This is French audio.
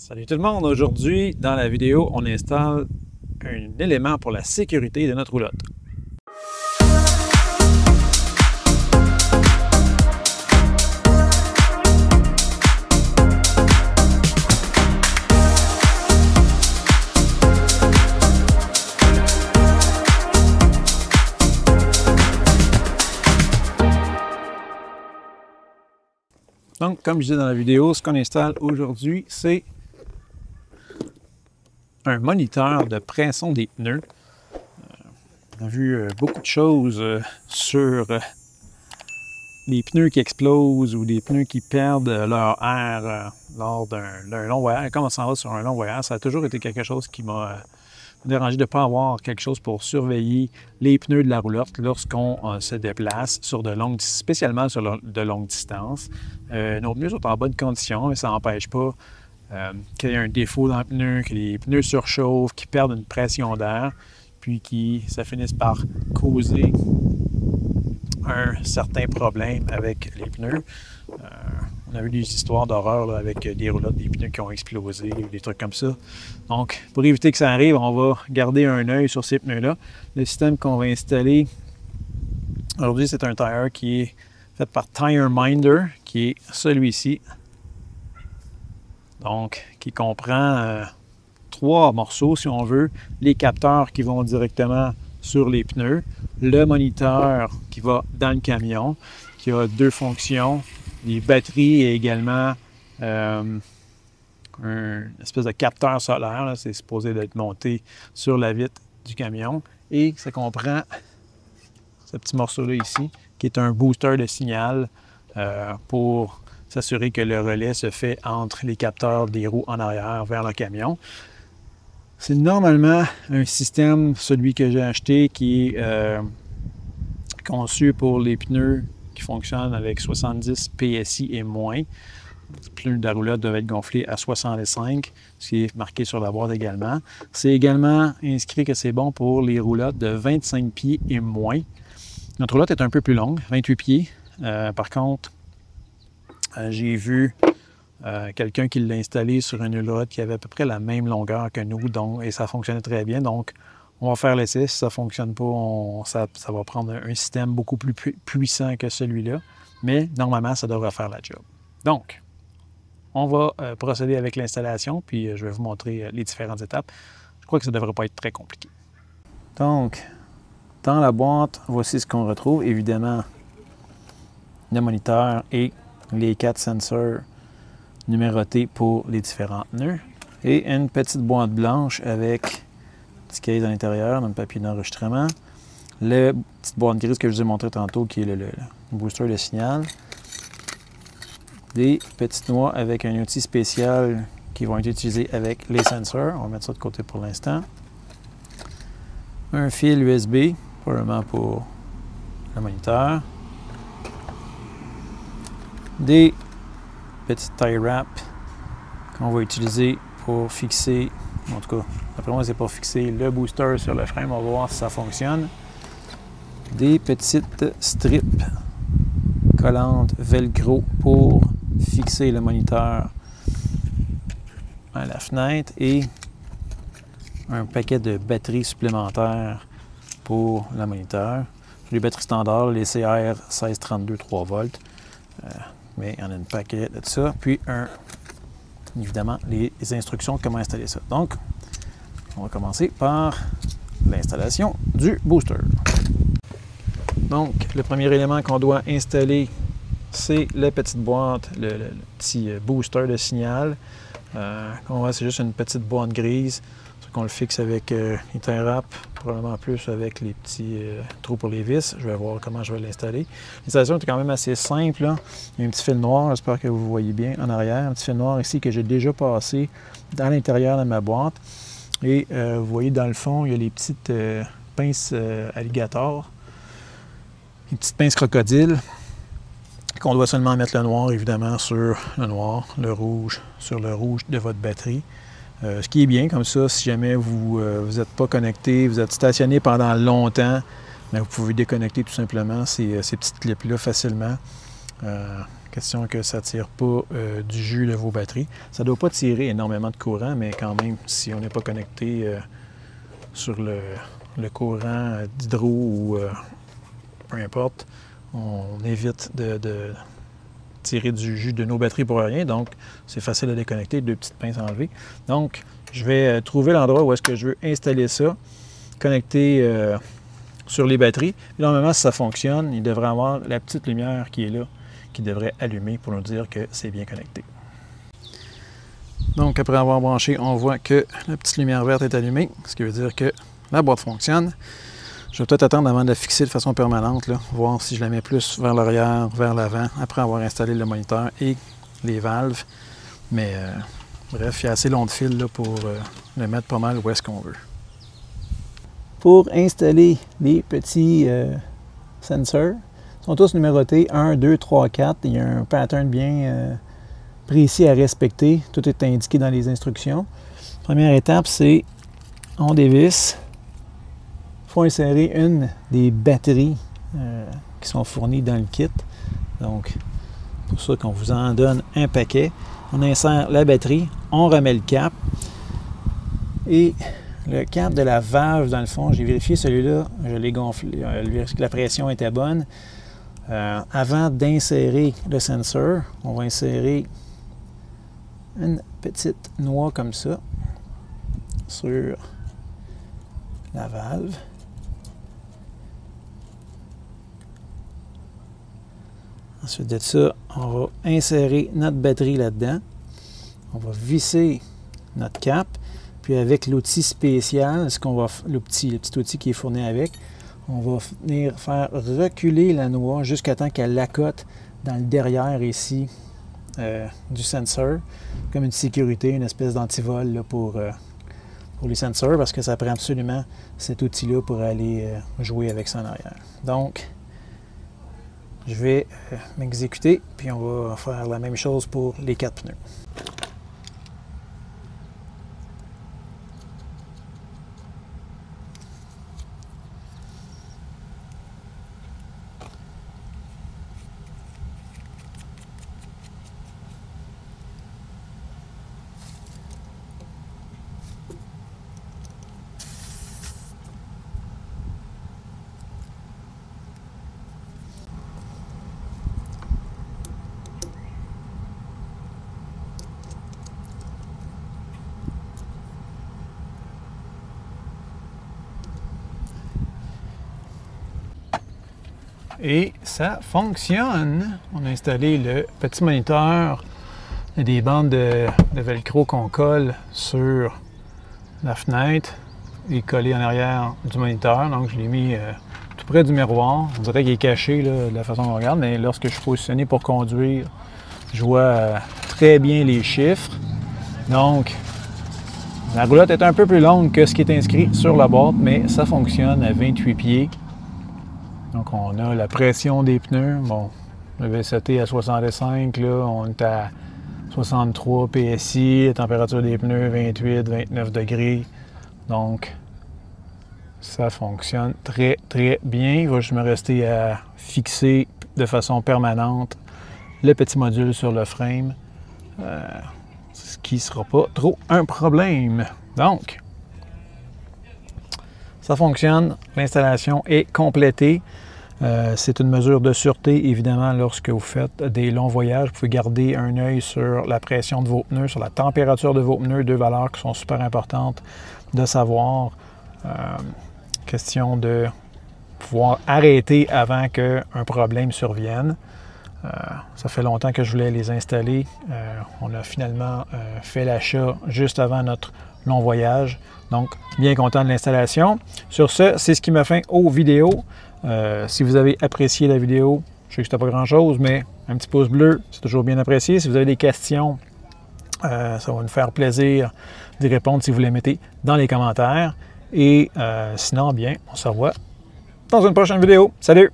Salut tout le monde! Aujourd'hui, dans la vidéo, on installe un élément pour la sécurité de notre roulotte. Donc, comme je disais dans la vidéo, ce qu'on installe aujourd'hui, c'est un moniteur de pression des pneus. On a vu beaucoup de choses sur les pneus qui explosent ou des pneus qui perdent leur air lors d'un long voyage. Comme on s'en va sur un long voyage, ça a toujours été quelque chose qui m'a dérangé de ne pas avoir quelque chose pour surveiller les pneus de la roulotte lorsqu'on se déplace sur spécialement sur de longues distances. Nos pneus sont en bonne condition, mais ça n'empêche pas qu'il y ait un défaut dans le pneu, que les pneus surchauffent, qu'ils perdent une pression d'air, puis ça finisse par causer un certain problème avec les pneus. On a vu des histoires d'horreur avec des roulottes, des pneus qui ont explosé, des trucs comme ça. Donc, pour éviter que ça arrive, on va garder un œil sur ces pneus-là. Le système qu'on va installer aujourd'hui, c'est un tire qui est fait par Tire Minder, qui est celui-ci. Donc, qui comprend 3 morceaux, si on veut. Les capteurs qui vont directement sur les pneus, le moniteur qui va dans le camion, qui a 2 fonctions, les batteries et également une espèce de capteur solaire, c'est supposé d'être monté sur la vitre du camion. Et ça comprend ce petit morceau-là ici, qui est un booster de signal pour s'assurer que le relais se fait entre les capteurs des roues en arrière vers le camion. C'est normalement un système, celui que j'ai acheté, qui est conçu pour les pneus qui fonctionnent avec 70 PSI et moins. Les pneus de la roulotte doivent être gonflés à 65, ce qui est marqué sur la boîte également. C'est également inscrit que c'est bon pour les roulottes de 25 pieds et moins. Notre roulotte est un peu plus longue, 28 pieds. Par contre, j'ai vu quelqu'un qui l'a installé sur une roulotte qui avait à peu près la même longueur que nous, et ça fonctionnait très bien. Donc, on va faire l'essai. Si ça ne fonctionne pas, ça va prendre un système beaucoup plus puissant que celui-là. Mais normalement, ça devrait faire la job. Donc, on va procéder avec l'installation, puis je vais vous montrer les différentes étapes. Je crois que ça ne devrait pas être très compliqué. Donc, dans la boîte, voici ce qu'on retrouve. Évidemment, le moniteur et les 4 sensors numérotés pour les différents pneus. Et une petite boîte blanche avec un petit case à l'intérieur, dans le papier d'enregistrement. La petite boîte grise que je vous ai montré tantôt, qui est le booster de signal. Des petites noix avec un outil spécial qui vont être utilisés avec les sensors. On va mettre ça de côté pour l'instant. Un fil USB, probablement pour le moniteur. Des petites tie wraps qu'on va utiliser pour fixer, en tout cas, après moi c'est pour fixer le booster sur le frein. On va voir si ça fonctionne. Des petites strips collantes velcro pour fixer le moniteur à la fenêtre et un paquet de batteries supplémentaires pour le moniteur. Sur les batteries standards, les CR 1632 3 volts. Mais il y en a une paquet de ça. Puis, évidemment, les instructions de comment installer ça. Donc, on va commencer par l'installation du booster. Donc, le premier élément qu'on doit installer, c'est la petite boîte, le petit booster de signal. On voit, c'est juste une petite boîte grise. Qu'on le fixe avec les tie wraps, probablement plus avec les petits trous pour les vis. Je vais voir comment je vais l'installer. L'installation est quand même assez simple, là. Il y a un petit fil noir, j'espère que vous voyez bien en arrière. Un petit fil noir ici que j'ai déjà passé dans l'intérieur de ma boîte. Et vous voyez dans le fond, il y a les petites pinces alligator, les petites pinces crocodile, qu'on doit seulement mettre le noir, évidemment, sur le noir, le rouge sur le rouge de votre batterie. Ce qui est bien, comme ça, si jamais vous n'êtes pas connecté, vous êtes stationné pendant longtemps, bien, vous pouvez déconnecter tout simplement ces petites clips-là facilement. Question que ça ne tire pas du jus de vos batteries. Ça ne doit pas tirer énormément de courant, mais quand même, si on n'est pas connecté sur le courant d'hydro ou peu importe, on évite de tirer du jus de nos batteries pour rien. Donc, c'est facile à déconnecter, 2 petites pinces à enlever. Donc, je vais trouver l'endroit où est-ce que je veux installer ça, connecter sur les batteries. Et normalement, si ça fonctionne, il devrait avoir la petite lumière qui est là, qui devrait allumer pour nous dire que c'est bien connecté. Donc, après avoir branché, on voit que la petite lumière verte est allumée, ce qui veut dire que la boîte fonctionne. Je vais peut-être attendre avant de la fixer de façon permanente, là, voir si je la mets plus vers l'arrière, vers l'avant, après avoir installé le moniteur et les valves. Mais bref, il y a assez long de fil là, pour le mettre pas mal où est-ce qu'on veut. Pour installer les petits sensors, ils sont tous numérotés 1, 2, 3, 4. Il y a un pattern bien précis à respecter. Tout est indiqué dans les instructions. Première étape, c'est on dévisse. Il faut insérer une des batteries qui sont fournies dans le kit. Donc, c'est pour ça qu'on vous en donne un paquet. On insère la batterie, on remet le cap. Et le cap de la valve, dans le fond, j'ai vérifié celui-là, je l'ai gonflé, vérifié que la pression était bonne. Avant d'insérer le sensor, on va insérer une petite noix comme ça sur la valve. Ensuite de ça, on va insérer notre batterie là-dedans. On va visser notre cap. Puis avec l'outil spécial, le petit outil qui est fourni avec, on va venir faire reculer la noix jusqu'à temps qu'elle l'accote dans le derrière ici du sensor, comme une sécurité, une espèce d'antivol pour les sensors, parce que ça prend absolument cet outil-là pour aller jouer avec ça en arrière. Donc, je vais m'exécuter, puis on va faire la même chose pour les 4 pneus. Et ça fonctionne! On a installé le petit moniteur. Il y a des bandes de velcro qu'on colle sur la fenêtre et collé en arrière du moniteur. Donc je l'ai mis tout près du miroir. On dirait qu'il est caché là, de la façon qu'on regarde, mais lorsque je suis positionné pour conduire, je vois très bien les chiffres. Donc la roulotte est un peu plus longue que ce qui est inscrit sur la boîte, mais ça fonctionne à 28 pieds. Donc, on a la pression des pneus. Bon, le VCT à 65, là, on est à 63 PSI. La température des pneus, 28, 29 degrés. Donc, ça fonctionne très, très bien. Il va juste me rester à fixer de façon permanente le petit module sur le frame, ce qui ne sera pas trop un problème. Donc, ça fonctionne, l'installation est complétée. C'est une mesure de sûreté, évidemment, lorsque vous faites des longs voyages. Vous pouvez garder un œil sur la pression de vos pneus, sur la température de vos pneus, 2 valeurs qui sont super importantes de savoir. Question de pouvoir arrêter avant qu'un problème survienne. Ça fait longtemps que je voulais les installer. On a finalement fait l'achat juste avant notre long voyage. Donc, bien content de l'installation. Sur ce, c'est ce qui m'a fait aux vidéos. Si vous avez apprécié la vidéo, je sais que c'était pas grand-chose, mais un petit pouce bleu, c'est toujours bien apprécié. Si vous avez des questions, ça va nous faire plaisir d'y répondre si vous les mettez dans les commentaires. Et sinon, bien, on se revoit dans une prochaine vidéo. Salut!